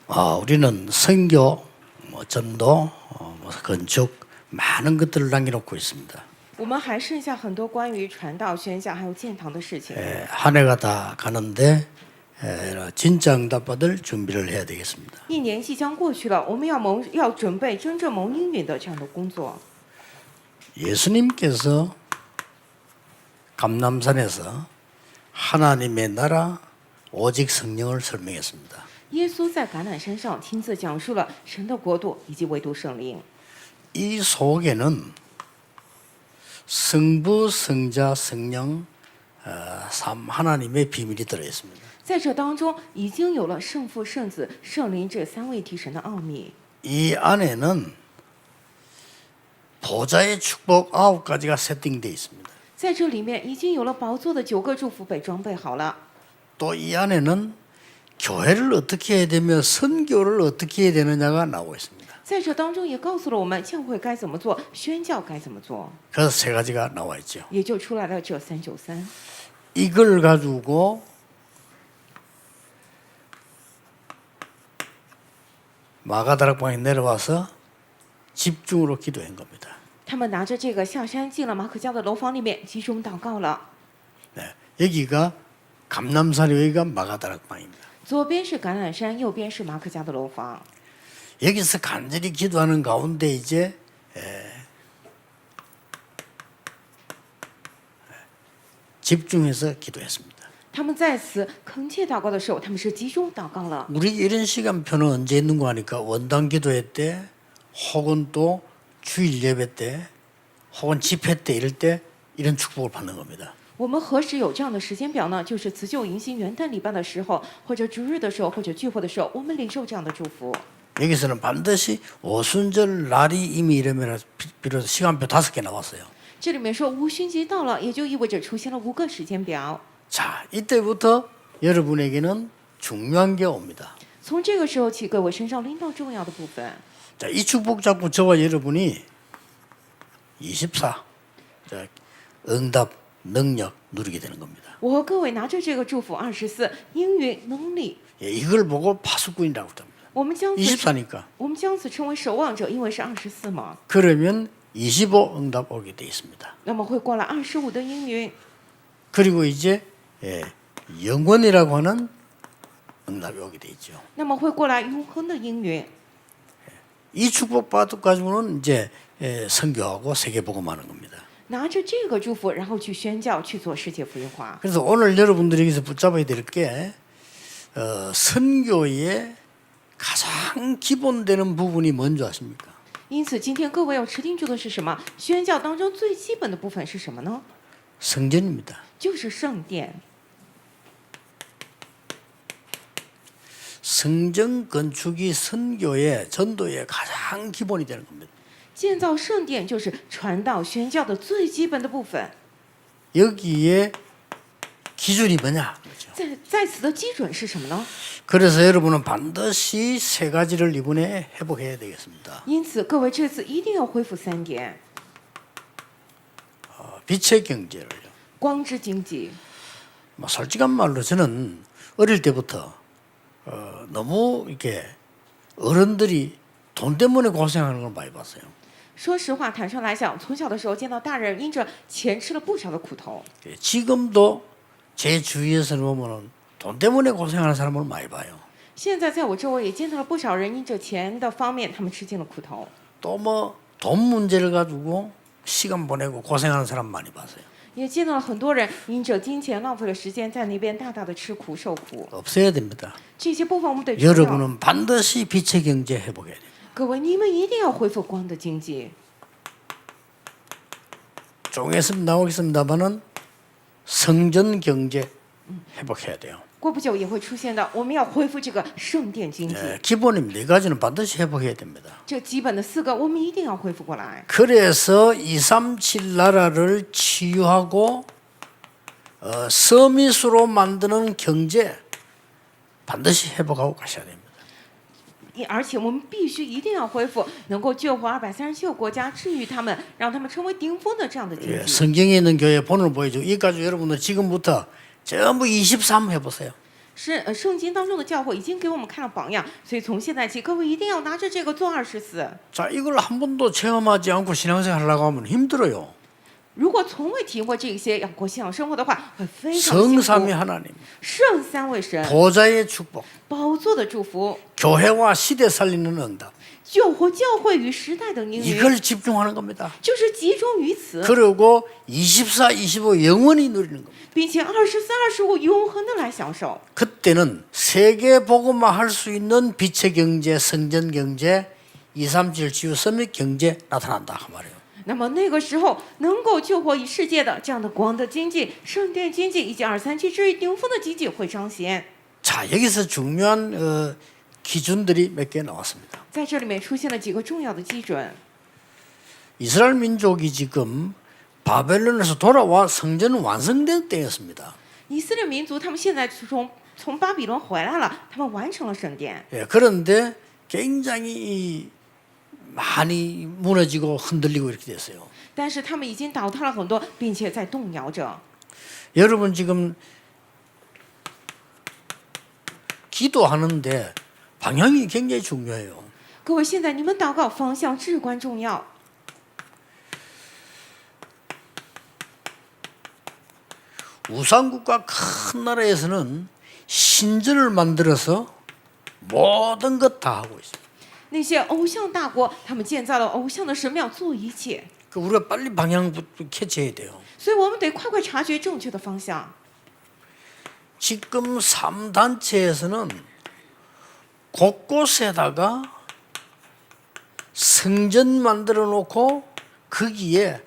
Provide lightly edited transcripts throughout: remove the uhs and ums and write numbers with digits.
우리는 선교, 전도, 건축 많은 것들을 남겨놓고 있습니다. 我们还剩下很多关于传道、宣教还有建堂的事情。 한 해가 다 가는데 진짜 응답받을 준비를 해야 되겠습니다. 一年即将过去了，我们要准备真正蒙应允的这样的工作。 예수님께서 감람산에서 하나님의 나라 오직 성령을 설명했습니다. 耶稣在橄榄山上亲自讲述了神的国度以及唯独圣灵。 이 속에는 성부, 성자, 성령 삼 하나님의 비밀이 들어 있습니다. 在这当中，已经有了圣父、圣子、圣灵这三位一体神的奥秘。 이 안에는 보좌의 축복 9가지가 세팅되어 있습니다. 在这里面已经有了宝座的9个祝福被装备好了。 또 이 안에는 교회를 어떻게 해야 되며 선교를 어떻게 해야 되느냐가 나오고 있습니다. 在这当中也告诉了我们教会该怎么做，宣教该怎么做， 그래서 세 가지가 나와 있죠. 也就出来了这393。 이걸 가지고 마가다락방에 내려와서 집중으로 기도한 겁니다. 他们拿着这个下山进了马可家的楼房里面集中祷告了。 네, 여기가 감람산, 여기가 마가다락방입니다. 左边是橄榄山，右边是马可家的楼房。 여기서 간절히 기도하는 가운데 이제 집중해서 기도했습니다. 他们在此恳切祷告的时候，他们是集中祷告了。 우리 이런 시간표는 언제 있는 거 하니까 원당 기도회 때 혹은 또 주일 예배 때 혹은 집회 때 이럴 때 이런 축복을 받는 겁니다. 我们何时有这样的时间表呢？就是辞旧迎新元旦礼拜的时候，或者主日的时候，或者聚会的时候，我们领受这样的祝福。 여기서는 반드시 오순절 날이 이미 이러면 비로소 시간표 5개 나왔어요. 这里面说五旬节到了，也就意味着出现了5个时间表。 자, 이때부터 여러분에게는 중요한 게 옵니다. 从这个时候起，各位身上临到重要的部分。 자, 이 축복 잡고 저와 여러분이 24 자, 응답 능력 누리게 되는 겁니다. 我和各位拿着这个祝福24应允能力， 예, 이걸 보고 파수꾼이라고 합니다. 我们将此 24니까 称为守望者，因为是24嘛。 그러면 25 응답 오게 돼 있습니다. 那么会过来25的应允， 그리고 이제 영원이라고 하는 응답이 오게 돼 있죠. 那么会过来永恒的应允。 이 축복 가지고는 이제 선교하고 세계 복음하는 겁니다. 拿着这个祝福，然后去宣教，去做世界福音化。 그래서 오늘 여러분들이 여기서 붙잡아야 될 게 선교의 가장 기본되는 부분이 뭔지 아십니까? 因此，今天各位要持定住的是什么？宣教当中最基本的部分是什么呢？ 성전입니다. 就是圣殿。 성전 건축이 선교의 전도의 가장 기본이 되는 겁니다. 建造圣殿就是传道宣教的最基本的部分。 여기에 기준이 뭐냐? 그렇죠? 在此的基准是什么呢？ 그래서 여러분은 반드시 세 가지를 이번에 회복해야 되겠습니다. 因此，各位这次一定要恢复3点： 빛의 경제를요. 光之经济。 솔직한 말로 저는 어릴 때부터 너무 이렇게 어른들이 돈 때문에 고생하는 걸 많이 봤어요. 说实话，坦率来讲，从小的时候见到大人因着钱吃了不少的苦头。 지금도 제 주위에서는 보면은 돈 때문에 고생하는 사람을 많이 봐요. 现在在我周围也见到了不少人因着钱的方面，他们吃尽了苦头。 또 뭐 돈 문제를 가지고 시간 보내고 고생하는 사람 많이 봤어요. 也见到了很多人因着金钱浪费了时间，在那边大大的吃苦受苦。 없어야 됩니다. 这些部分我们得知道。 여러분은 반드시 빛의 경제 회복해야 돼요. 各位，你们一定要恢复光的经济。 종에서 나오겠습니다만은 성전 경제 회복해야 돼요. 过不久也会出现的，我们要恢复这个圣殿经济。 기본입니다. 이 가지는 반드시 회복해야 됩니다. 这基本的4个，我们一定要恢复过来。 그래서 237 나라를 치유하고 서밋으로 만드는 경제 반드시 회복하고 가셔야 됩니다. 而且我们必须一定要恢复，能够救活237个国家，治愈他们，让他们成为顶峰的这样的经济。 성경에 있는 교회 본을 보여주고 이까지 여러분들 지금부터 전부 23 해보세요. 圣经当中的教会已经给我们看了榜样，所以从现在起，各位一定要拿着这个做24。 자, 이걸 한 번도 체험하지 않고 신앙생활 하려고 하면 힘들어요. 如果从未体验过这些要过信仰生活的话，会非常辛苦。 성삼위 하나님, 圣三位神 보좌의 축복, 宝座的祝福， 교회와 시대 살리는 응답, 救活教会与时代的应允， 이걸 집중하는 겁니다. 就是集中于此， 그리고 24, 25 영원히 누리는 겁니다. 并且24、25永恒的来享受。 그때는 세계 복음화 할 수 있는 빛의 경제, 성전 경제, 237 치유 서밋 경제 나타난다 그 말이에요. 那么那个时候，能够救活以世界的这样的光的经济、圣殿经济以及237至于顶峰的经济会彰显。 자, 여기서 중요한 기준들이 몇 개 나왔습니다. 在这里面出现了几个重要的基准。 이스라엘 민족이 지금 바벨론에서 돌아와 성전은 완성된 때였습니다. 以色列民族他们现在从巴比伦回来了，他们完成了圣殿。 예, 그런데 굉장히 많이 무너지고 흔들리고 이렇게 됐어요. 但是他们已经倒塌了很多，并且在动摇着。 여러분 지금 기도하는데 방향이 굉장히 중요해요. 各位，现在你们祷告方向至关重要。 우상국가 큰 나라에서는 신전을 만들어서 모든 것 다 하고 있어요. 那些偶像大国，他们建造了偶像的神庙，做一切。 그 우리가 빨리 방향 캐치해야 돼요. 所以我们得快快察觉正确的方向。 지금 3단체에서는 곳곳에다가 성전 만들어 놓고 거기에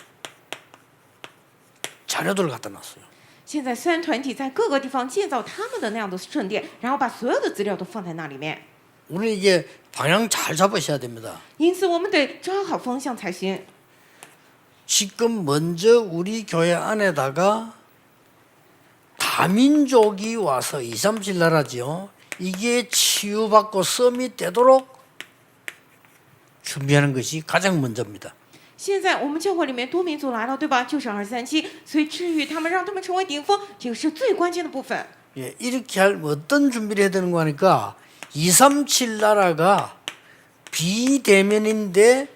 자료들을 갖다 놨어요. 现在三团体在各个地方建造他们的那样的圣殿，然后把所有的资料都放在那里面。 우리 이게 방향 잘 잡으셔야 됩니다. 因此，我们得抓好方向才行。 지금 먼저 우리 교회 안에다가 다민족이 와서 237 나라지요. 이게 치유받고 썸이 되도록 준비하는 것이 가장 먼저입니다. 现在我们教会里面多民族来了，对吧？就是237，所以治愈他们，让他们成为顶峰，这个是最关键的部分。 예, 이렇게 할 어떤 준비를 해야 되는 거 하니까 237 나라가 비대면인데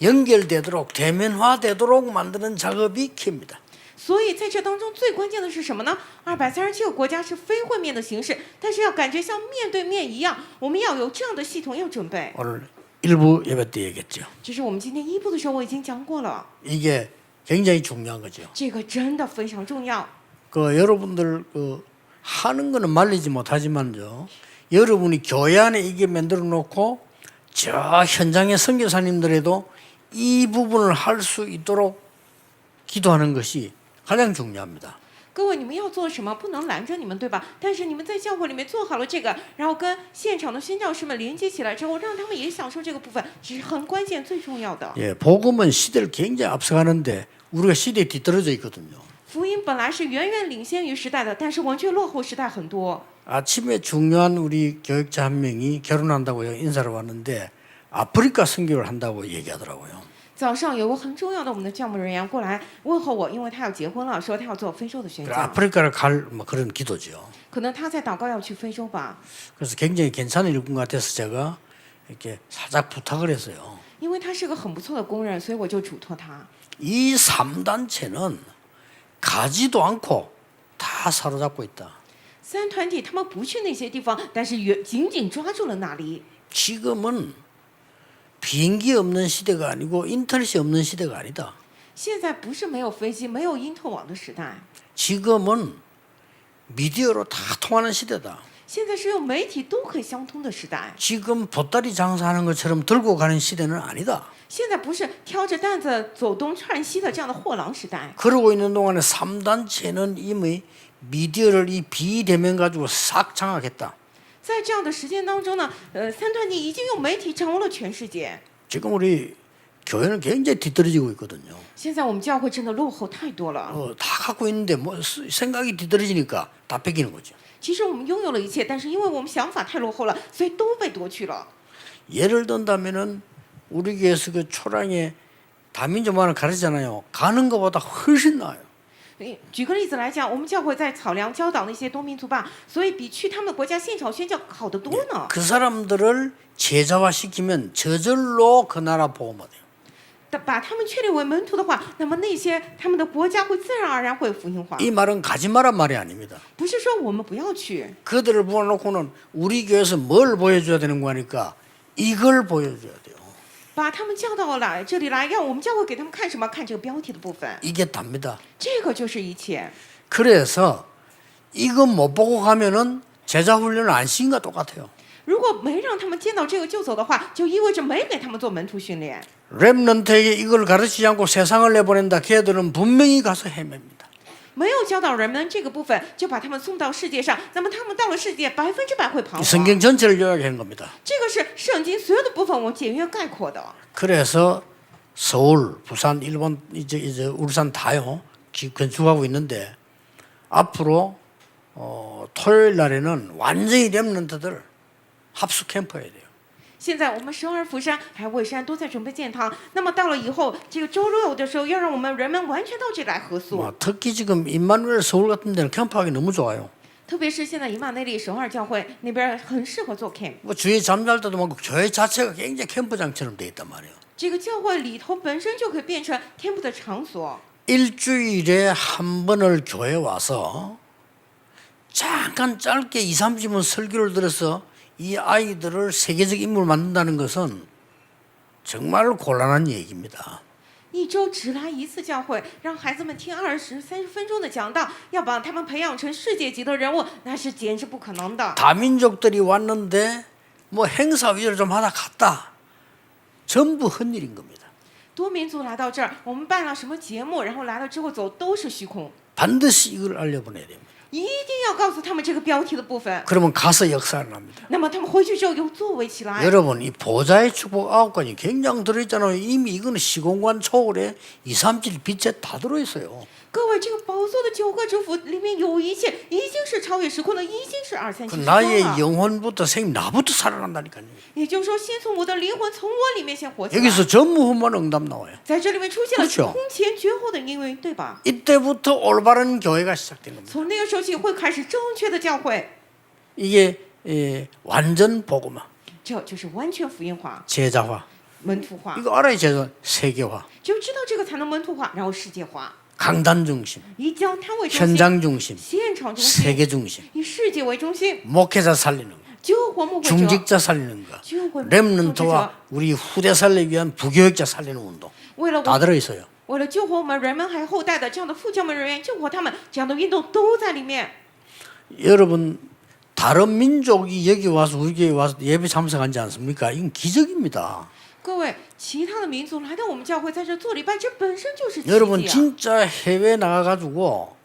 연결되도록 대면화되도록 만드는 작업이 키입니다. 所以在这当中最关键的是什么呢？237个国家是非会面的形式，但是要感觉像面对面一样，我们要有这样的系统要准备。 오늘 일부 예배 때 얘기했죠. 这是我们今天一部的时候我已经讲过了， 이게 굉장히 중요한 거죠. 这个真的非常重要。 그 여러분들 하는 거는 말리지 못하지만요. 여러분이 교회 안에 이게 만들어 놓고 저 현장의 선교사님들에도 이 부분을 할 수 있도록 기도하는 것이 가장 중요합니다. 各位，你们要做什么？不能拦着你们，对吧？但是你们在教会里面做好了这个，然后跟现场的宣教师们连接起来之后，让他们也享受这个部分，这是很关键、最重要的。 예, 복음은 시대를 굉장히 앞서가는데 우리가 시대에 뒤떨어져 있거든요. 福音本来是远远领先于时代的，但是我们却落后时代很多。 아침에 중요한 우리 교육자 한 명이 결혼한다고 인사를 왔는데 아프리카 선교를 한다고 얘기하더라고요. 早上有个很重要的我们的教牧人员过来问候我，因为他要结婚了，说他要做非洲的宣教， 아프리카를 갈 뭐 그런 기도죠. 可能他在祷告要去非洲吧。 그래서 굉장히 괜찮은 일꾼 같아서 제가 이렇게 살짝 부탁을 했어요. 因为他是个很不错的工人，所以我就嘱托他。 이 3단체는 가지도 않고 다 사로잡고 있다. 三团体他们不去那些地方，但是紧紧抓住了那里。 지금은 비행기 없는 시대가 아니고 인터넷이 없는 시대가 아니다. 现在不是没有飞机、没有因特网的时代， 지금은 미디어로 다 통하는 시대다. 现在是用媒体都可以相通的时代。 지금 보따리 장사하는 것처럼 들고 가는 시대는 아니다. 现在不是挑着担子走东串西的这样的货郎时代。 그러고 있는 동안에 3단체는 이미 미디어를 이 비대면 가지고 싹 장악했다. 在这样的时间当中呢，三团体已经用媒体掌握了全世界。 지금 우리 교회는 굉장히 뒤떨어지고 있거든요. 现在我们教会真的落后太多了。 다 갖고 있는데 뭐 생각이 뒤떨어지니까 다 뺏기는 거죠. 其实我们拥有了一切，但是因为我们想法太落后了，所以都被夺去了。 예를 든다면은 우리 교회에서 그 초랑에 다민족만을 가르치잖아요. 가는 것보다 훨씬 나아요. 举个例子来讲，我们教会在草粮教导那些多民族吧，所以比去他们国家现场宣教好得多呢。 그 사람들을 제자화시키면 저절로 그 나라 복음화 돼요. 把他们确立为门徒的话，那么那些他们的国家会自然而然会福音化。 이 말은 가지 마란 말이 아닙니다. 不是说我们不要去， 그들을 부어놓고는 우리 교회에서 뭘 보여줘야 되는 거니까 이걸 보여줘야 돼요. 把他们叫到来这里来，让我们教会给他们看什么？看这个标题的部分， 이게 답니다. 这个就是一切。 그래서 이거 못 보고 가면은 제자 훈련을 안 시킨 것 똑같아요. 如果没让他们见到这个就走的话，就意味着没给他们做门徒训练。 렘넌트에게 이걸 가르치지 않고 세상을 내보낸다. 걔들은 분명히 가서 헤맵니다. 没有教导人们这个部分，就把他们送到世界上，那么他们到了世界100%会彷 이 徨。 성경 전체를 요약한 겁니다. 这个是圣经所有的部分，我简约概括的。 그래서 서울, 부산, 일본, 이제 울산 다요. 건축하고 있는데 앞으로 토요일 날에는 완전히 렘넌트들 합숙 캠프 해야 돼요. 现在我们首尔、釜山还有蔚山都在准备建堂，那么到了以后，这个周六的时候，要让我们人们完全到这里来合宿。 특히 지금 임마누엘 서울 같은 데는 캠프하기 너무 좋아요. 特别是现在以马内利首尔教会那边很适合做 camp。 뭐 주에 잠잘 때도 많고 교회 자체가 굉장히 캠프장처럼 돼 있단 말이에요. 这个教会里头本身就可以变成 camp 的场所。 일주일에 한 번을 교회 와서 잠깐 짧게 2, 30분 설교를 들어서 이 아이들을 세계적 인물을 만든다는 것은 정말 곤란한 얘기입니다. 一周只来一次教会，让孩子们听20、30分钟的讲道，要把他们培养成世界级的人物，那是简直不可能的。 다민족들이 왔는데 뭐 행사 위주로 좀 하다 갔다. 전부 헛일인 겁니다. 多民族来到这儿，我们办了什么节目，然后来了之后走都是虚空。 반드시 이걸 알려보내야 됩니다. 一定要告诉他们这个标题的部分， 그러면 가서 역사를 합니다. 那么他们回去之后有作为起来。 여러분 이 보좌의 축복 9가지 굉장히 들어있잖아요. 이미 이거는 시공간 초월에 2, 3질 빛에 다 들어있어요. 各位，这个宝座的9个祝福里面有一切，已经是超越时空的，已经是2、3、그 7、나의 8了。 영혼부터 나부터 살아난다니까요. 也就是说，先从我的灵魂，从我里面先活起来。 여기서 전무후무한 응답 나와요. 在这里面出现了 그렇죠 空前绝后的应允，对吧？ 이때부터 올바른 교회가 시작된 겁니다. 从那个时候起会开始正确的教会， 이게 완전 복음화, 这就是完全福音化、 제자화. 门徒化。 이거 알아야 제자 세계화, 就知道这个才能门徒化，然后世界化， 강단 중심, 以讲坛为中心， 현장 중심, 现场中心， 세계 중심, 以世界为中心， 목회자 살리는 거, 救活牧会者， 중직자 살리는 거, 救活牧会者， 렘넌트와 우리 후대 살리기 위한 부교육자 살리는 운동 为了 다 我， 들어있어요. 为了救活我们人们还有后代的这样的副教门人员，救活他们这样的运动都在里面。 여러분 다른 민족이 여기 와서 우리 교회 와서 예배 참석하지 않습니까? 이건 기적입니다. 各位，其他的民族来到我们教会，在这做礼拜，这本身就是奇 여러분 迹啊！ 진짜 해외 나가가지고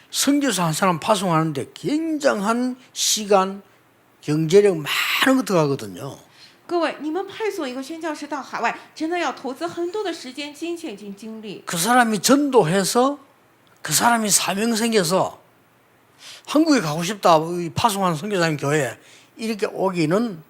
선교사 한 사람 파송하는데 굉장한 시간, 경제력 많은 거 들어가거든요. 各位，你们派送一个宣教士到海外，真的要投资很多的时间、金钱及精力。 그 사람이 전도해서 그 사람이 사명 생겨서 한국에 가고 싶다 이 파송하는 선교사님 교회 이렇게 오기는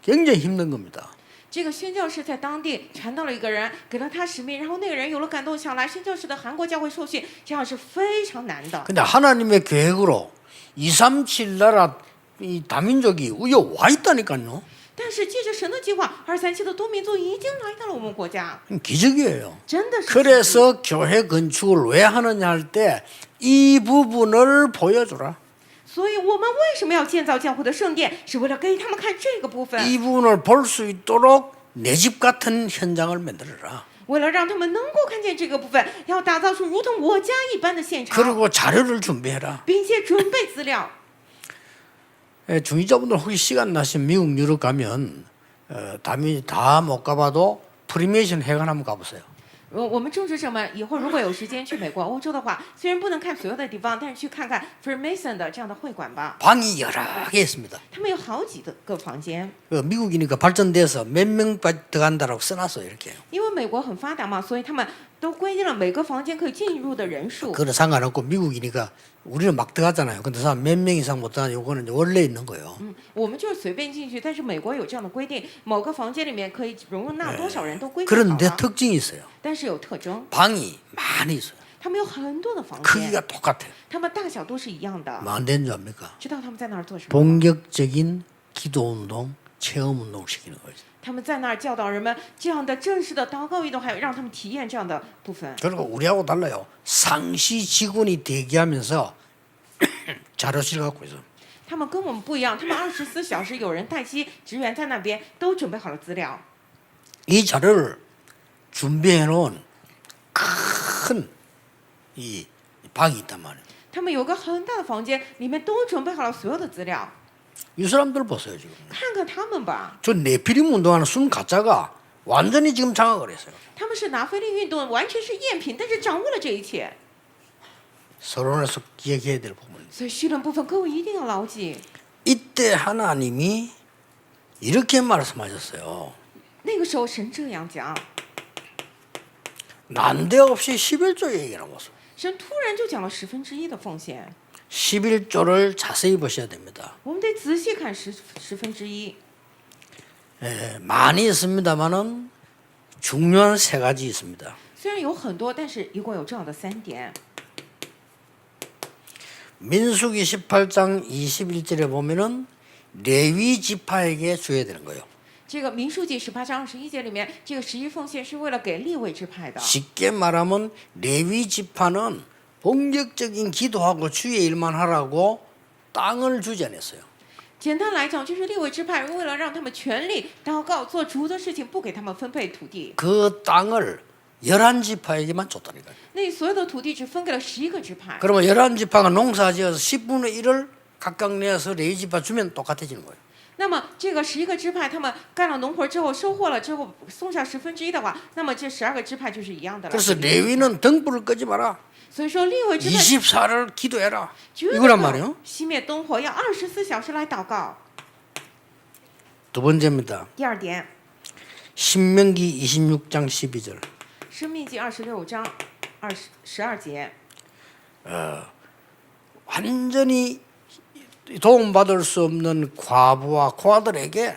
굉장히 힘든 겁니다. 这个宣教士在当地传到了一个人，给了他使命，然后那个人有了感动，想来宣教士的韩国教会受训，这样是非常难的。 근데 하나님의 계획으로 237 나라 이 다민족이 우여 와 있다니까요. 但是借着神的计划，237的多民族已经来到了我们国家， 기적이에요. 真的是奇迹。 그래서 교회 건축을 왜 하느냐 할 때 이 부분을 보여주라. 所以我们为什么要建造教会的圣殿？是为了给他们看这个部分， 이 부분을 볼 수 있도록 내 집 같은 현장을 만들어라. 为了让他们能够看见这个部分，要打造出如同我家一般的现场， 그리고 자료를 준비해라. 并且准备资料。 중위자분들 혹시 시간 나시면 미국 유럽 가면 다 못 가봐도 프리메이션 회관 한번 가보세요. 我们政治者们以后如果有时间去美国、欧洲的话，虽然不能看所有的地方，但是去看看 Freemason 的这样的会馆吧。 방이 여러 개 있습니다. 他们有好几个房间， 미국이니까 발전돼서 몇 명 들어간다라고 써놨어요. 이렇게. 因为美国很发达嘛，所以他们都规定了每个房间可以进入的人数。 그거는 상관없고 미국이니까 우리는 막 들어가잖아요. 근데 사람 몇 명 이상 못 들어가는 요거는 원래 있는 거예요. 我们就是随便进去，但是美国有这样的规定，某个房间里面可以容纳多少人都规定好 그런데 了。 특징이 있어요. 但是有特征， 방이 많이 있어요. 他们有很多的房 크기가 间， 똑같아요. 他们大小都是一样的。 뭐 안 되는 줄 압니까? 知道他们在那儿做什么吗？ 본격적인 기도 운동, 체험 운동을 시키는 거죠. 他们在那儿教导人们这样的正式的祷告运动，还有让他们体验这样的部分。 그리고 우리하고 달라요. 상시 직원이 대기하면서 자료실 갖고 있어. 他们跟我们不一样，他们24小时有人待机，职员在那边都准备好了资料。 이 자료를 준비해 놓은 큰 이 방이 있단 말이에요. 他们有个很大的房间，里面都准备好了所有的资料。 이 사람들 보세요 지금. 看看他们吧， 저 네피림 운동하는 순 가짜가 완전히 지금 장악을 했어요. 他们是拿菲利运动完全是赝品，但是掌握了这一切。 서론에서 기억해야 될 부분. 所以绪论部分，各位一定要牢记。 이때 하나님이 이렇게 말씀하셨어요. 那个时候神这样讲， 난데없이 11조 얘기 나왔어요. 神突然就讲了1/10的奉献， 11조를 자세히 보셔야 됩니다. 我们得仔细看1/10。 많이 있습니다만은 중요한 세 가지 있습니다. 虽然有很多，但是一共有这样的3点。 민수기 18장 21절에 보면은 레위 지파에게 줘야 되는 거예요. 这个民数记18章21节里面，这个11奉献是为了给利未支派的。 쉽게 말하면 레위 지파는 본격적인 기도하고 주의 일만 하라고 땅을 주지 않았어요. 简单来讲，就是利未支派为了让他们全力祷告、做主的事情，不给他们分配土地。 그 땅을 11지파에게만 줬다니까요. 那所有的土地只分给了11个支派。 그러면 11지파가 농사지어서 10분의 1을 각각 내서 레위 지파 주면 똑같아지는 거예요. 那么这个11个支派，他们干了农活之后，收获了之后送上1/10的话，那么这12个支派就是一样的了。 그래서 레위는 등불을 끄지 마라. 所以说利未支派 24를 기도해라. 绝对 이거란 不 말이에요. 熄灭灯火，要24小时来祷告。 두 번째입니다. 第二点， 신명기 26장 12절. 生命记26章12节， 완전히 도움받을 수 없는 과부와 고아들에게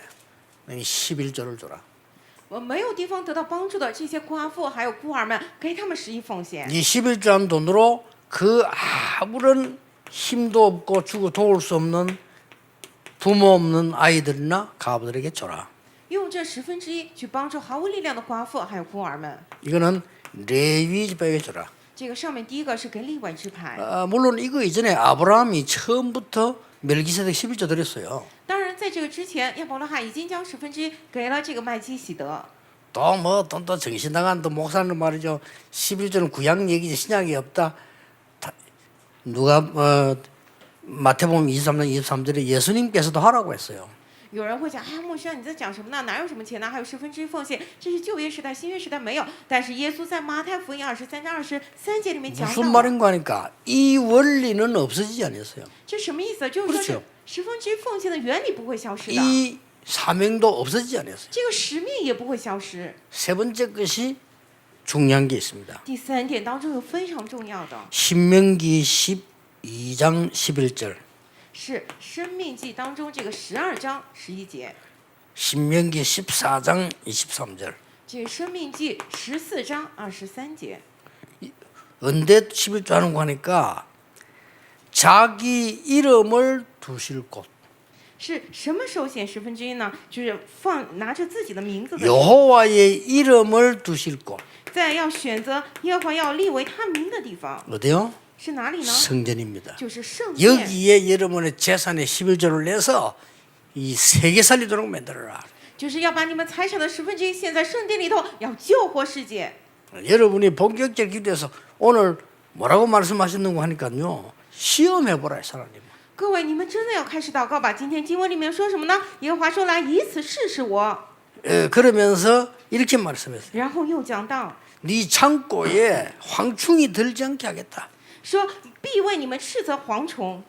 11조를 줘라. 我没有地方得到帮助的这些寡妇还有孤儿们，给他们11奉献。 이 11조 한 돈으로 그 아무런 힘도 없고 주고 도울 수 없는 부모 없는 아이들이나 가부들에게 줘라. 用这1/10去帮助毫无力量的寡妇还有孤儿们。 이거는 레위 지파에게 줘라. 这个上面第一个是给利未支派， 물론 이거 이전에 아브라함이 처음부터 멜기세덱 11조 드렸어요. 当然在这个之前，亚伯拉罕已经将1/10给了这个麦基洗德。 또 정신 나간 또 목사는 말이죠. 11조는 구약 얘기지 신약이 없다. 누가 마태복음 23장 23절에 예수님께서도 하라고 했어요. 有人会讲，哎呀，牧师，你在讲什么呢？哪有什么钱呢？还有1/10奉献，这是旧约时代，新约时代没有。但是耶稣在马太福音23章23节里面讲 무슨 到了， 말인가 하니까 이 원리는 없어지지 않았어요. 这什么意思？就是说 그렇죠 是1/10奉献的原理不会消失的， 이 사명도 없어지지 않았어요. 这个使命也不会消失。 세 번째 것이 중요한 게 있습니다. 第3点当中有非常重要的， 신명기 12장 11절. 是生命记当中这个12章11节， 신명기 14장 23절. 这个生命记14章23节。 언제 11조 하는 거 하니까 자기 이름을 두실 곳. 是什么时候显1/10呢？就是拿着自己的名字的时候， 여호와의 이름을 두실 곳. 在要选择耶和华要立为他名的地方 어디요? 是哪里呢？ 성전입니다. 就是圣殿。 여기에 여러분의 재산의 11조를 내서 이 세계 살리도록 만들어라. 就是要把你们财产的1/10献在圣殿里头，要救活世界。 여러분이 본격적인 기도해서 오늘 뭐라고 말씀하셨는가 하니까요. 시험해보라 하나님. 各位，你们真的要开始祷告吧。今天经文里面说什么呢？耶和华说：“来，以此试试我。” 그러면서 이렇게 말씀했어요. 然后又讲到 네 창고에 황충이 들지 않게 하겠다. 说：“必为你们斥责蝗虫。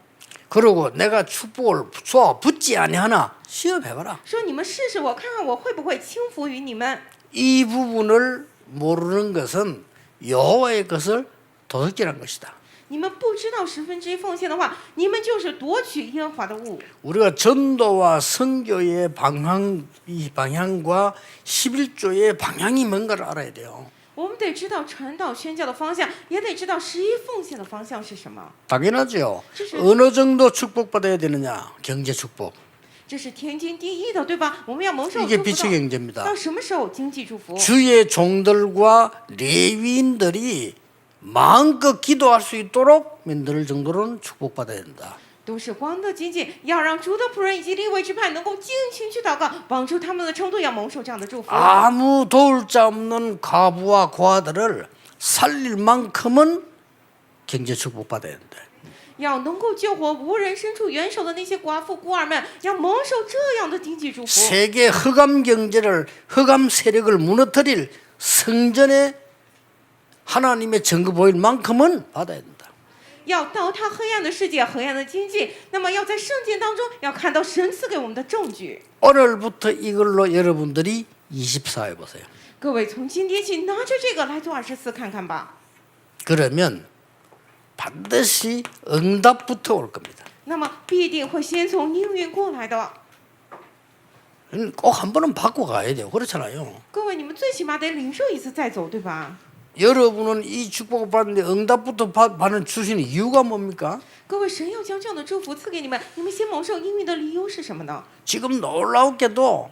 그리고 내가 축복을 쏘아 붙지 아니하나 시험해봐라. 说你们试试我，看看我会不会轻浮于你们。 이 부분을 모르는 것은 여호와의 것을 도둑질한 것이다. 你们不知道1/10奉献的话，你们就是夺取耶和华的物。 우리가 전도와 선교의 방향과 11조의 방향이 뭔가를 알아야 돼요. 我们得知道传道宣教的方向，也得知道十一奉献的方向是什么。 당연하죠. 这是 어느 정도 축복받아야 되느냐? 경제 축복. 这是天经地义的，对吧？我们要蒙受 이게 祝福 빛의 경제입니다. 到什么时候？经济祝福。 주의 종들과 레위인들이 마음껏 기도할 수 있도록 만들 정도로는 축복받아야 된다. 都是光的经济，要让主的仆人以及利未支派能够尽情去祷告，帮助他们的程度要蒙受这样的祝福。 아무 도울 자 없는 과부와 고아들을 살릴 만큼은 경제 축복받아야 된다. 要能够救活无人伸出援手的那些寡妇孤儿们，要蒙受这样的经济祝福。 세계 흑암 경제를 흑암 세력을 무너뜨릴 성전에 하나님의 증거 보일 만큼은 받아야 된다. 要倒塌黑暗的世界、黑暗的经济，那么要在圣经当中要看到神赐给我们的证据。 오늘부터 이걸로 여러분들이 24 해보세요. 各位从今天起拿着这个来做24看看吧， 그러면 반드시 응답부터 올 겁니다. 那么必定会先从应允过来的。 꼭 한 번은 받고 가야 돼요. 그렇잖아요. 各位，你们最起码得领受一次再走，对吧？ 여러분은 이 축복을 받는데 응답부터 받는 주시는 이유가 뭡니까? 各位，神要将这样的祝福赐给你们，你们先蒙受应允的理由是什么呢？ 지금 놀라우게도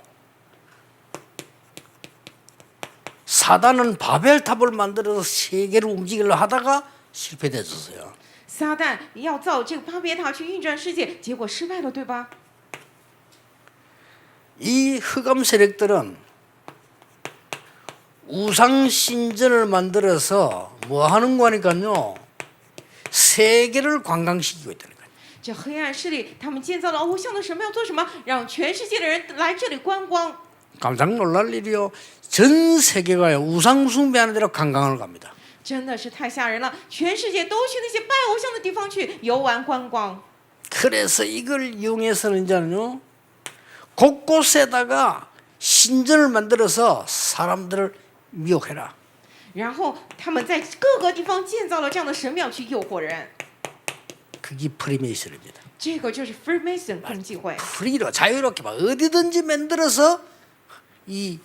사단은 바벨탑을 만들어서 세계를 움직이려 하다가 실패됐었어요. 撒旦要造这个巴别塔去运转世界，结果失败了，对吧？ 이 흑암 세력들은 우상 신전을 만들어서 뭐 하는 거니까요. 세계를 관광시키고 있다는 거예요. 这黑暗势力，他们建造了偶像的神庙，要做什么？让全世界的人来这里观光。 깜짝 놀랄 일이요. 전 세계가요. 우상 숭배하는 데로 관광을 갑니다. 真的是太吓人了！全世界都去那些拜偶像的地方去游玩观光。 그래서 이걸 이용해서는 이제는요. 곳곳에다가 신전을 만들어서 사람들을 미혹해라. 然后他们在各个地方建造了这样的神庙去诱惑人。 그게 프리메이슨입니다. 这个就是 Freemason 共济会。 프리로 자유롭게 막 어디든지 만들어서 이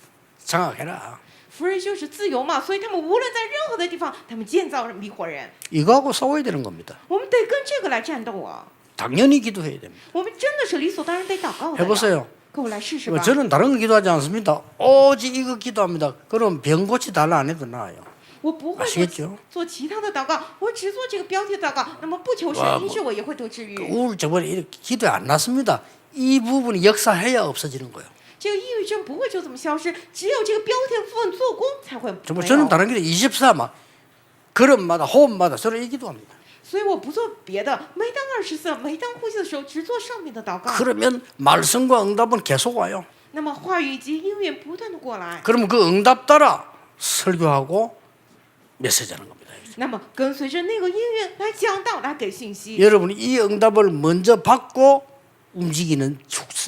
장악해라. Free 就是自由嘛，所以他们无论在任何的地方，他们建造迷惑人。 이거하고 싸워야 되는 겁니다. 我们得跟这个来战斗啊！ 당연히 기도해야 됩니다. 我们真的是理所当然得祷告的呀。 해보세요. 跟我来试试吧。 저는 다른 거 기도하지 않습니다. 오직 이거 기도합니다. 그럼 병 고치 달라 안 해도 나아요. 我不会 아시겠죠? 做其他的祷告，我只做这个标题的祷告。那么不求神医治我，也会得治愈。 우울증은 이렇게 기도에 안 났습니다. 이 부분이 역사해야 없어지는 거예요. 这个抑郁症不会就这么消失，只有这个标题的部分做工才会 정말 没 저는 有。 다른 기도 24막 걸음마다 호흡마다 저는 이 기도합니다. 所以我不做别的，每当24，每当呼吸的时候，只做上面的祷告。 그러면 말씀과 응답은 계속 와요. 那么话语以及应允不断的过来， 그러면 그 응답 따라 설교하고 메시지하는 겁니다. 那么跟随着那个应允来讲道，来给信息。 여러분이 이 응답을 먼저 받고 움직이는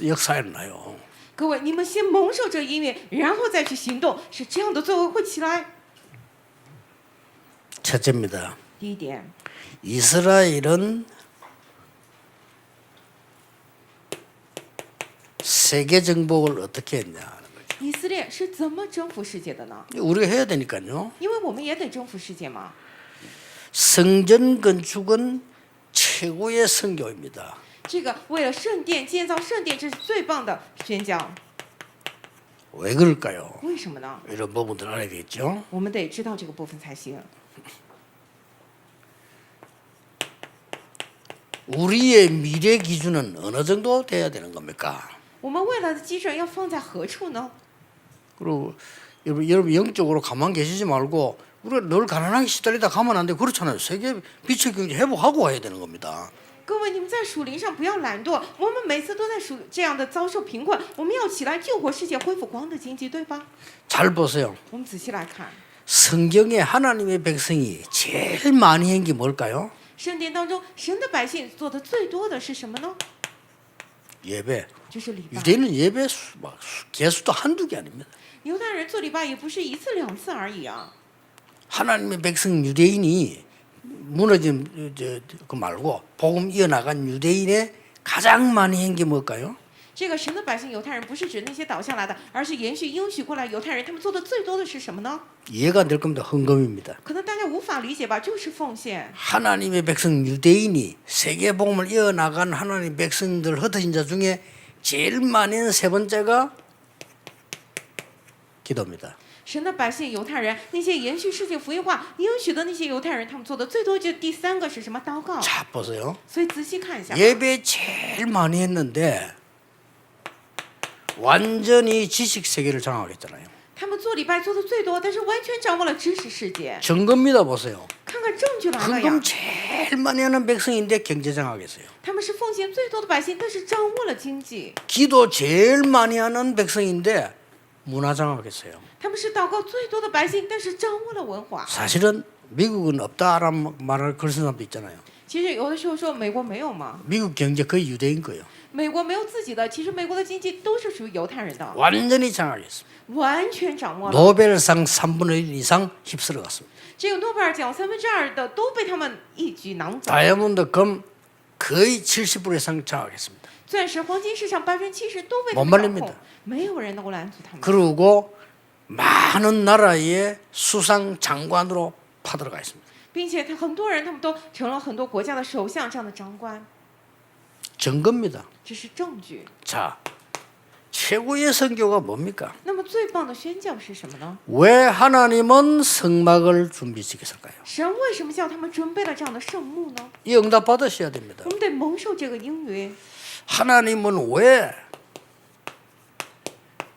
역사에 일어나요. 各位，你们先蒙受这应允，然后再去行动，是这样的作为会起来。 첫째입니다. 第一点， 이스라엘은 세계 정복을 어떻게 했냐 하는 거죠. 以色列是怎么征服世界的呢？ 우리가 해야 되니까요. 因为我们也得征服世界嘛。 성전 건축은 최고의 선교입니다. 这个为了圣殿建造圣殿，这是最棒的宣讲。 왜 그럴까요? 为什么呢？ 이런 부분들 알아야 되겠죠. 我们得知道这个部分才行。 우리의 미래 기준은 어느 정도 돼야 되는 겁니까? 我们未来的基准要放在何处呢？ 그리고 여러분 영적으로 가만 계시지 말고 우리가 늘 가난하게 시달리다 가면 안 돼. 그렇잖아요. 세계 빛의 경제 회복하고 와야 되는 겁니다. 各位，你们在属灵上不要懒惰。我们每次都在属这样的遭受贫困，我们要起来救活世界，恢复光的经济，对吧？ 잘 보세요. 我们仔细来看， 성경에 하나님의 백성이 제일 많이 한 게 뭘까요? 圣殿当中，神的百姓做的最多的是什么呢？ 예배. 就是礼拜。 유대인은 예배 개수도 한두 개 아닙니다. 犹太人做礼拜也不是一次两次而已啊。 하나님의 백성 유대인이 무너진 그 말고 복음 이어나간 유대인의 가장 많이 한 게 뭘까요? 这个神的百姓犹太人不是指那些倒下来的，而是延续应许过来犹太人，他们做的最多的是什么呢？ 이해가 안 될 겁니다. 헌금입니다. 可能大家无法理解吧，就是奉献。 하나님의 백성 유대인이 세계 복음을 이어나간 하나님의 백성들 흩어진 자 중에 제일 많은 세 번째가 기도입니다. 神的百姓犹太人，那些延续世界福音化应许的那些犹太人，他们做的最多就第三个是什么？祷告。 자 보세요. 所以仔细看一下吧， 예배 제일 많이 했는데 완전히 지식 세계를 장악했잖아요. 他们做礼拜做的最多，但是完全掌握了知识世界。 증거입니다. 보세요. 看看证据来了呀 헌금 ， 제일 많이 하는 백성인데 경제 장악했어요. 他们是奉献最多的百姓，但是掌握了经济。 기도 제일 많이 하는 백성인데 문화 장악했어요. 他们是祷告最多的百姓，但是掌握了文化。 사실은 미국은 없다라는 말을 그런 사람도 있잖아요. 其实有的时候说美国没有嘛， 미국 경제 거의 유대인 거예요. 美国没有自己的，其实美国的经济都是属于犹太人的， 완전히 장악했습니다. 完全掌握了。 노벨상 3분의 1 이상 휩쓸어 갔습니다. 这个诺贝尔奖2/3的都被他们一举囊走。 다이아몬드 금 거의 70% 이상 장악했습니다. 钻石、黄金市场70%都被他 못 们掌 말립니다. 控，没有人能够拦阻他们。 그리고 많은 나라의 수상 장관으로 파들어가 있습니다. 并且很多人他们都成了很多国家的首相这样的长官， 증거입니다. 这是证据。 자, 최고의 선교가 뭡니까? 那么最棒的宣教是什么呢？ 왜 하나님은 성막을 준비시켰을까요? 神为什么叫他们准备了这样的圣幕呢？ 이 응답 받으셔야 됩니다. 我们得蒙受这个应允。 하나님은 왜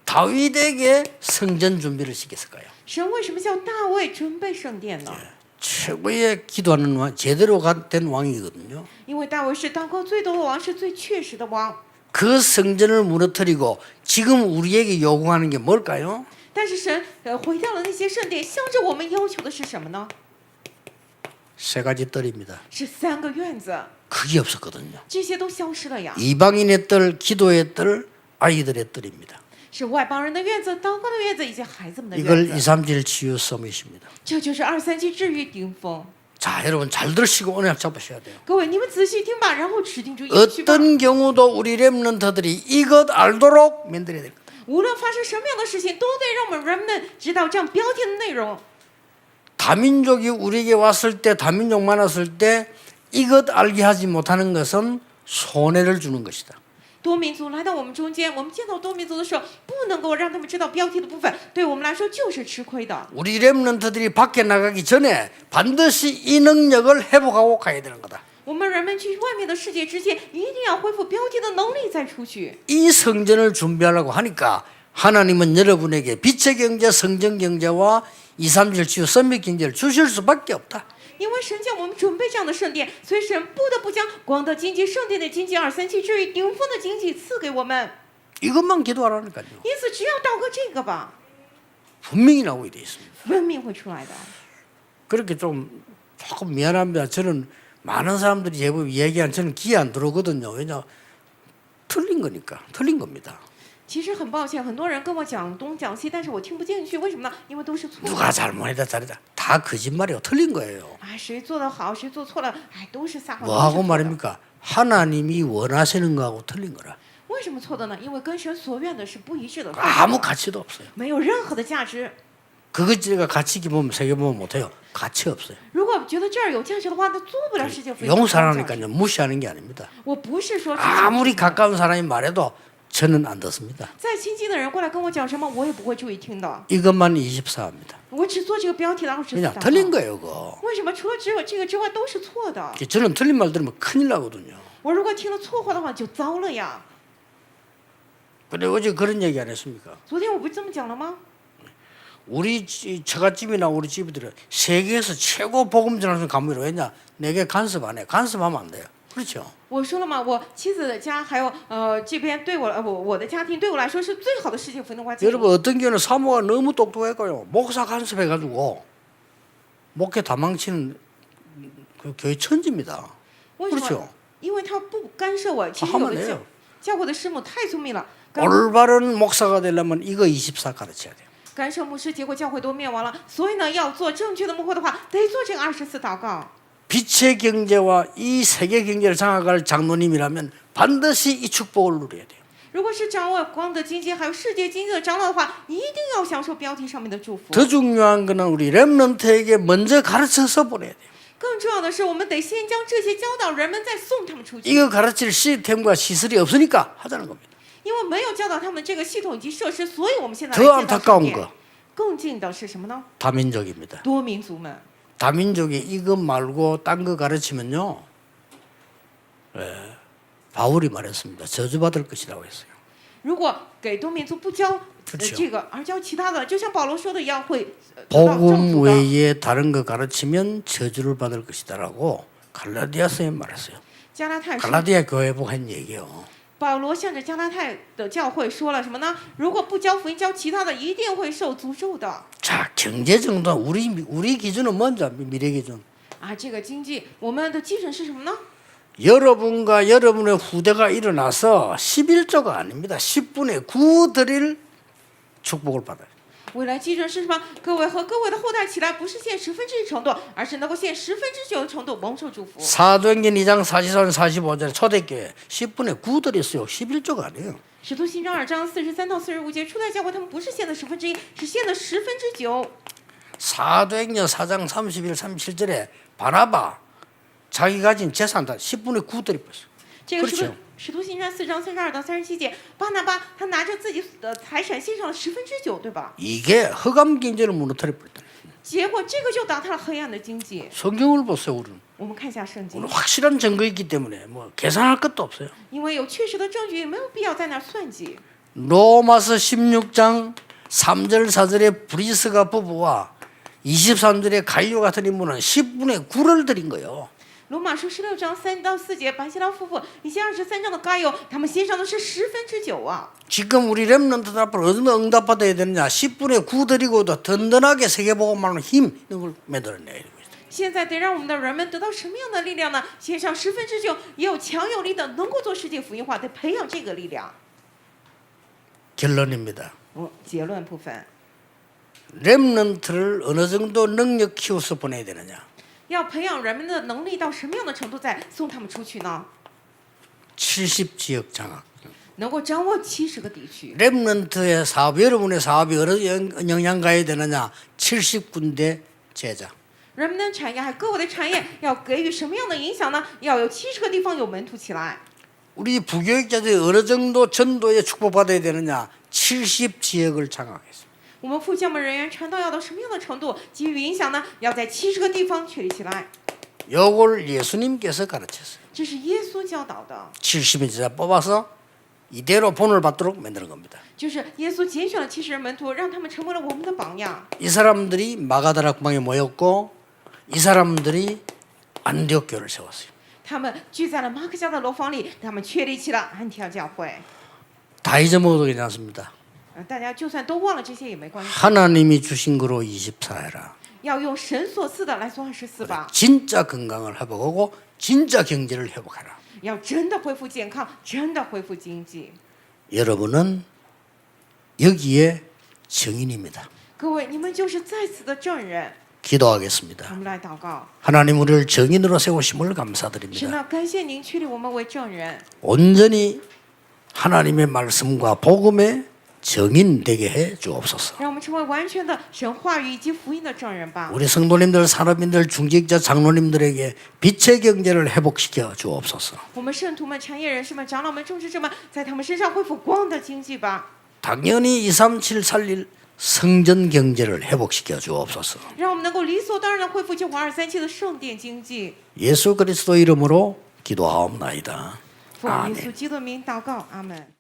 다윗에게 성전 준비를 시켰을까요? 神为什么叫大卫准备圣殿呢？ 최고의 기도하는 왕, 제대로 된 왕이거든요. 因为大卫是祷告最多的王，是最确实的王。 그 성전을 무너뜨리고 지금 우리에게 요구하는 게 뭘까요? 但是神毁掉了那些圣殿，向着我们要求的是什么呢？ 세 가지 뜰입니다. 是3个院子， 그게 없었거든요. 这些都消失了呀。 이방인의 뜰, 기도의 뜰, 아이들의 뜰입니다. 是外邦人的院子、祷告的院子以及孩子们的 이걸 院子。 237 치유 서밋입니다. 这就是237治愈顶峰。 자, 여러분 잘 들으시고 언약 잡으셔야 돼요. 各位，你们仔细听吧，然后指定住应许吧。 어떤 경우도 우리 렘넌트들이 이것 알도록 만들어야 됩니다. 无论发生什么样的事情，都得让我们人们知道这样标题的内容。 다민족이 우리에게 왔을 때, 다민족 만났을 때 이것 알게 하지 못하는 것은 손해를 주는 것이다. 多民族来到我们中间，我们见到多民族的时候，不能够让他们知道标题的部分，对我们来说就是吃亏的。 우리 렘넌트들이 밖에 나가기 전에 반드시 이 능력을 회복하고 가야 되는 거다. 我们人们去外面的世界之前，一定要恢复标题的能力再出去。 이 성전을 준비하려고 하니까 하나님은 여러분에게 빛의 경제, 성전 경제와 237 치유 선미 경제를 주실 수밖에 없다. 因为神叫我们准备这样的圣殿，所以神不得不将光的经济、圣殿的经济、237至于顶峰的经济赐给我们。 이것만 기도하라니까요. 因此，只要祷告这个吧， 분명히 나오게 돼 있습니다. 分明会出来的。 그렇게 조금 미안합니다. 저는 많은 사람들이 제법 얘기한 저는 귀에 안 들어오거든요. 왜냐 틀린 거니까 틀린 겁니다. 其实很抱歉，很多人跟我讲东讲西，但是我听不进去，为什么呢？因为都是错的。 누가 잘못했다 잘했다 다 거짓말이에요. 틀린 거예요. 哎，谁做得好，谁做错了，哎，都是撒谎。 뭐하고 都是错的 말입니까? 하나님이 원하시는 거하고 틀린 거라. 为什么错的呢？因为跟神所愿的是不一致的， 아무 가치도 없어요. 没有任何的价值。 그것 제가 가치 기본 세계 보면 못해요. 가치 없어요. 如果觉得这儿有价值的话，那做不了世界福音。 용서하니까요. 무시하는 게 아닙니다. 我不是说 아무리 가까운 사람이 말해도 저는 안 듣습니다. 再亲近的人过来跟我讲什么，我也不会注意听的。 이것만 24입니다. 我只做这个标题，然后只 그냥 틀린 거예요, 그거. 为什么除了只有这个之外都是错的？ 저는 틀린 말 들으면 큰일 나거든요. 我如果听了错话的话，就糟了呀。 근데 어제 그런 얘기 안 했습니까? 昨天我不是这么讲了吗？ 우리 처갓집이나 우리 집들은 세계에서 최고 복음 전하는 가문이라 왜냐? 내게 간섭 안 해. 간섭하면 안 돼요. 그렇죠? 我说了嘛，我妻子的家还有这边对我的家庭对我来说是最好的世界福音的环境。 여러분 어떤 경우는 사모가 너무 똑똑했고요. 목사 간섭해가지고 목회 다 망치는 그 교회 천지입니다. 为什么？ 그렇죠? 因为他不干涉我。其实 하면 有的 돼요. 教会的师母太聪明了， 올바른 목사가 되려면 이거 24 가르쳐야 돼요. 干涉牧师，结果教会都灭亡了。所以呢，要做正确的牧会的话，得做这个24祷告。 빛의 경제와 이 세계 경제를 장악할 장로님이라면 반드시 이 축복을 누려야 돼요. 如果是掌握光的经济，还有世界经济的长老的话，一定要享受标题上面的祝福。 더 중요한 거는 우리 렘넌트에게 먼저 가르쳐서 보내야 돼요. 更重要的是，我们得先将这些教导人们，再送他们出去。 이거 가르칠 시스템과 시설이 없으니까 하자는 겁니다. 因为没有教导他们这个系统以及设施，所以我们现在 더 来建造圣 안타까운 殿。 거 更近的是什么呢？ 다민족입니다. 多民族们。 다민족이 이것 말고 딴 거 가르치면요, 바울이 말했습니다. 저주받을 것이라고 했어요. 如果给多民族不教그렇죠 这个，而教其他的，就像保罗说的一样，会得到政 복음 府的。 외에 다른 거 가르치면 저주를 받을 것이다라고 갈라디아서에 말했어요. 加拉太书 갈라디아 교회 보고 한 얘기요. 保罗向着加拉太的教会说了什么呢？如果不教福音，教其他的，一定会受诅咒的。 자, 경제 정도 우리 기준은 먼저 미래 기준. 啊，这个经济，我们的基准是什么呢？ 여러분과 여러분의 후대가 일어나서 11조가 아닙니다. 10분의 9 드릴 축복을 받아요. 未来基准是什么？各位和各位的后代起来，不是献1/10程度，而是能够献9/10的程度，蒙受祝福。 사도행전 2장 44절 45절 초대교회 10분의 9 드렸어요. 11조가 아니에요. 使徒行传2章43到45节，初代教会他们不是献的1/10，是献的9/10。 사도행전 4장 31, 37절에 바나바 자기 가진 재산 다 10분의 9 드렸어요. 这个是不是 그렇죠 使徒行传4章32到37节？巴拿巴他拿着自己的财产献上了9/10，对吧？ 이게 흑암 경제를 무너뜨려 버렸다. 结果这个就打塌了黑暗的经济。 성경을 보세요, 우리는. 我们看一下圣经 우리는 ， 확실한 증거 있기 때문에 뭐 계산할 것도 없어요. 因为有确实的证据，没有必要在那儿算计。 로마서 16장 3절 4절에 브리스가 부부와 23절에 가이오 같은 인물은 10분의 9를 드린 거예요. 罗马书16章3到4节，白希拉夫妇以及23章的该有，他们献上的是9/10啊。 지금 우리 렘넌트들 앞으로 어디서 응답받아야 되느냐? 10분의 9 드리고도 든든하게 세계복음하는 힘 이런 걸 만들어내야 되고 있어요. 现在得让我们的人们得到什么样的力量呢？献上9/10，也有强有力的，能够做世界福音化，得培养这个力量。 결론입니다. 结论部分， 렘넌트를 어느 정도 능력 키워서 보내야 되느냐? 要培养人们的能力到什么样的程度，再送他们出去呢？ 70지역 장악. 能够掌握70个地区。 렘넌트의 사업, 여러분의 사업이 어느 영향 가야 되느냐? 70군데 제자. 人们的产业还有各位的产业要给予什么样的影响呢？要有70个地方有门徒起来。 우리 부교육자들이 어느 정도 전도에 축복받아야 되느냐? 70지역을 장악했습니다. 我们副教牧人员传道要到什么样的程度给予影响呢？要在70个地方确立起来。 요걸 예수님께서 가르쳤어요. 这是耶稣教导的， 70의 제자 뽑아서 이대로 본을 받도록 만드는 겁니다. 就是耶稣拣选了70人门徒，让他们成为了我们的榜样。 이 사람들이 마가다락방에 모였고 이 사람들이 안디옥 교를 세웠어요. 他们聚在了马可家的楼房里，他们确立起了安提阿教会。 다 잊어먹어도 괜찮습니다. 大家就算都忘了这些也没关系， 하나님이 주신 거로 24해라. 要用神所赐的来做24吧。 진짜 건강을 회복하고 진짜 경제를 회복하라. 要真的恢复健康，真的恢复经济。 여러분은 여기에 증인입니다. 各位，你们就是在此的证人。 기도하겠습니다. 我们来祷告， 하나님 우리를 증인으로 세우심을 神 감사드립니다. 呢，感谢您确立我们为证人， 온전히 하나님의 말씀과 복음의 증인 되게 해 주옵소서. 让我们成为完全的神话语以及福音的证人吧。 우리 성도님들, 산업인들, 중직자, 장로님들에게 빛의 경제를 회복시켜 주옵소서. 我们圣徒们、产业人士们、长老们、种植者们，在他们身上恢复光的经济吧。 당연히 237 살릴 성전 경제를 회복시켜 주옵소서. 让我们能够理所当然的恢复救活237的圣殿经济。 예수 그리스도 이름으로 기도하옵나이다. 奉耶稣基督的名祷告，阿门。